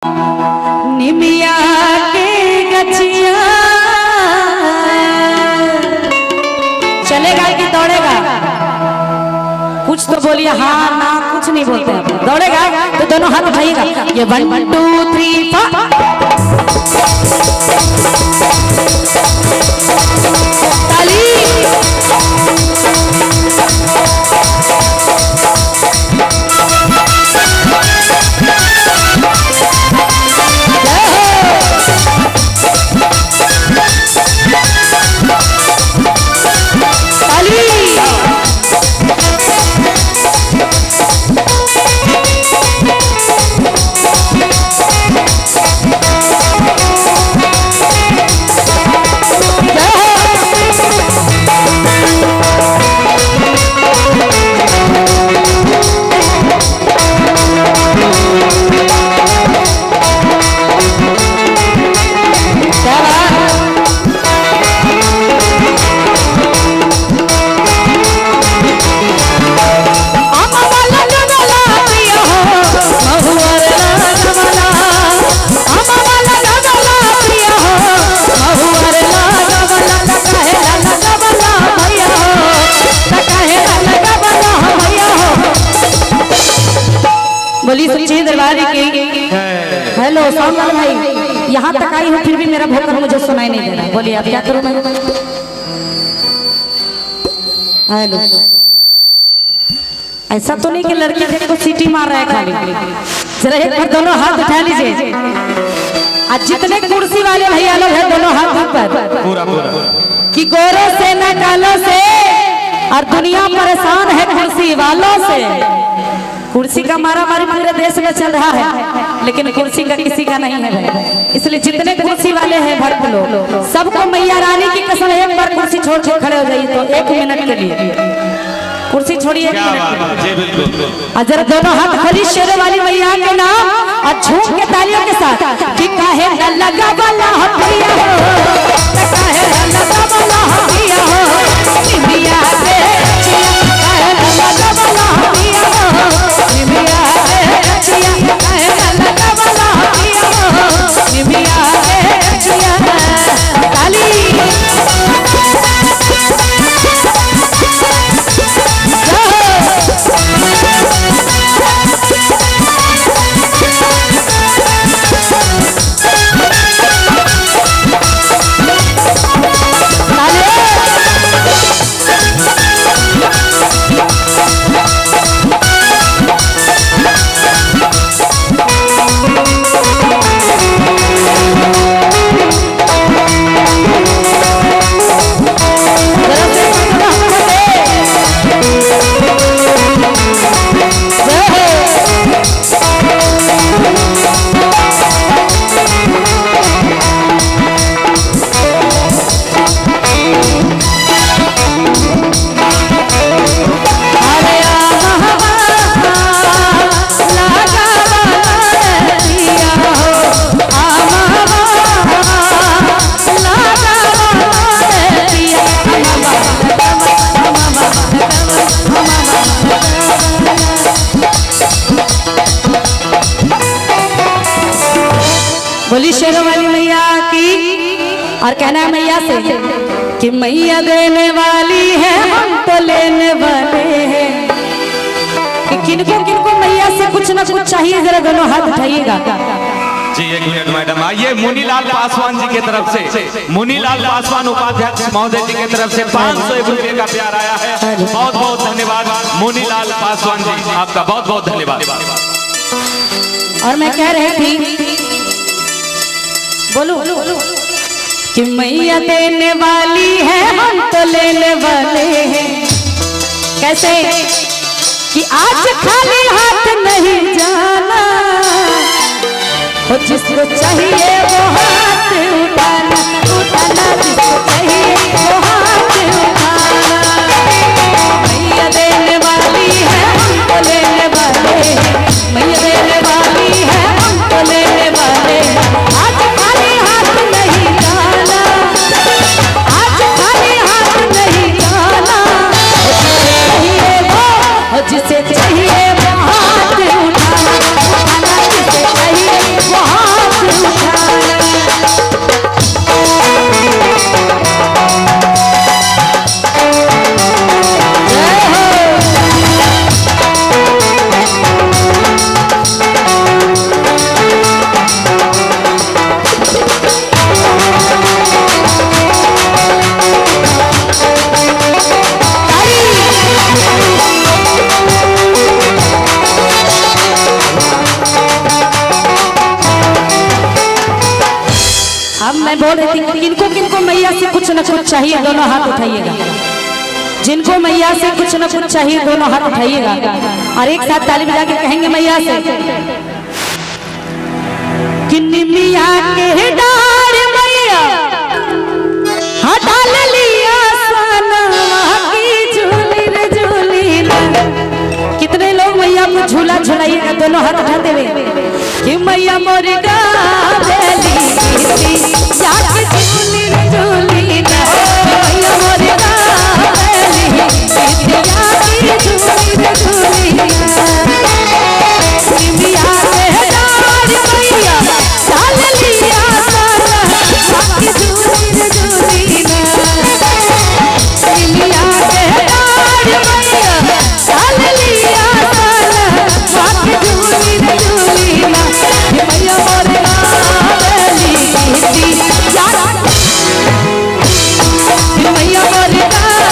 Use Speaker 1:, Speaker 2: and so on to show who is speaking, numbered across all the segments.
Speaker 1: निमिया के गछिया चलेगा कि दौड़ेगा? कुछ तो बोलिए हाँ ना, कुछ नहीं बोलते आप। दौड़ेगा तो दोनों हाथ उठाइएगा। ये 1 2 3 4 ताली। बोली सच्ची दरबार की। हेलो सोमलाल भाई, यहाँ तक आई हूँ फिर भी मेरा भोकर मुझे सुनाई नहीं दे रहा। बोलिए अब क्या करूँ मैं? हेलो, ऐसा तो नहीं कि लड़के थे को सीटी मार रहा है खाली। जरा एक बार दोनों हाथ उठा लीजिए। आज जितने कुर्सी वाले भैया लोग हैं दोनों हाथ ऊपर कि गोरों से न कालों से और दुनिया परेशान है कुर्सी वालों से। कुर्सी का मारामारी पूरे देश में चल रहा है, लेकिन कुर्सी का किसी का नहीं है। इसलिए जितने कुर्सी वाले हैं भरपूर लोग, सबको मैया रानी की कसम एक बार कुर्सी छोड़ के खड़े हो जाइए तो 1 मिनट के लिए कुर्सी छोड़िए। अजर दोनों हाथ खड़ी शेर वाली मैया के नाम और झूम के तालियों के साथ कि काहे न लगा वाला हथिया हो, काहे न लगा वाला हथिया हो, निमिया के चिया काहे न लगा वाला हथिया हो, निमिया के चिया काहे न लगा वाला हथिया हो, निमिया के चिया ताली। बोली शेरों वाली मैया की। और कहना है मैया से कि मैया देने वाली है हम तो लेने वाले हैं। कि किनको किनको मैया से कुछ ना कुछ चाहिए, जरा दोनों हाथ उठाइएगा।
Speaker 2: जी 1 मिनट मैडम। आइए मुनीलाल पासवान जी की तरफ से, मुनीलाल पासवान उपाध्यक्ष महोदय जी की तरफ से 501 रुपये का प्यार आया है। बहुत बहुत धन्यवाद मुनीलाल पासवान जी, आपका बहुत बहुत धन्यवाद।
Speaker 1: और मैं कह रही थी बोलो कि मैया देने वाली है हम तो लेने वाले हैं। कैसे कि आज खाली हाथ नहीं जाना, हो जिसको चाहिए वो हाथ उठाना, उठाना जिसको चाहिए वो हाथ उठाना। मैया देने वाली है हम तो लेने वाले हैं, मैया देने वाली है हम तो लेने वाले हैं। आज खाली हाथ नहीं जाना, आज खाली हाथ नहीं जाना, जिसे चाहिए वो हाथ उठाना, उठाना जिसे चाहिए वो हाथ अब मैं बोल रही थी किनको किनको मैया से कुछ न कुछ चाहिए दोनों हाथ उठाइएगा। जिनको मैया से कुछ न कुछ चाहिए दोनों हाथ उठाइएगा और एक साथ ताली बजा के कहेंगे मैया से कि निमिया के डार मैया हटा लिया सनवा की झूली रे झूली ना। कितने लोग मैया को झूला झुलाइएगा दोनों हाथ उठाते हुए कि मैया मोरी गावेली जाके झूली रे झूली ना। मैया मोरी गावेली जाके झूली रे झूली ना। निमिया के डार मैया डाल लिया सनवा की झूली रे झूली ना। निमिया के डार मैया डाल लिया सनवा की झूली रे झूली ना। मैया मोरे गावेली मैया मोरे गावेली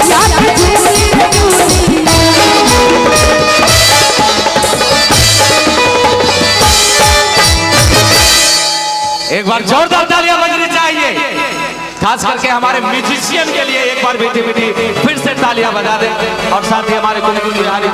Speaker 1: जाके झूली रे झूली ना।
Speaker 2: एक बार जोरदार तालियां बजनी चाहिए, खास करके हमारे म्यूजिशियन के लिए एक बार बेटी बेटी फिर से तालियां बजा दें और साथ ही हमारे कुल बिहारी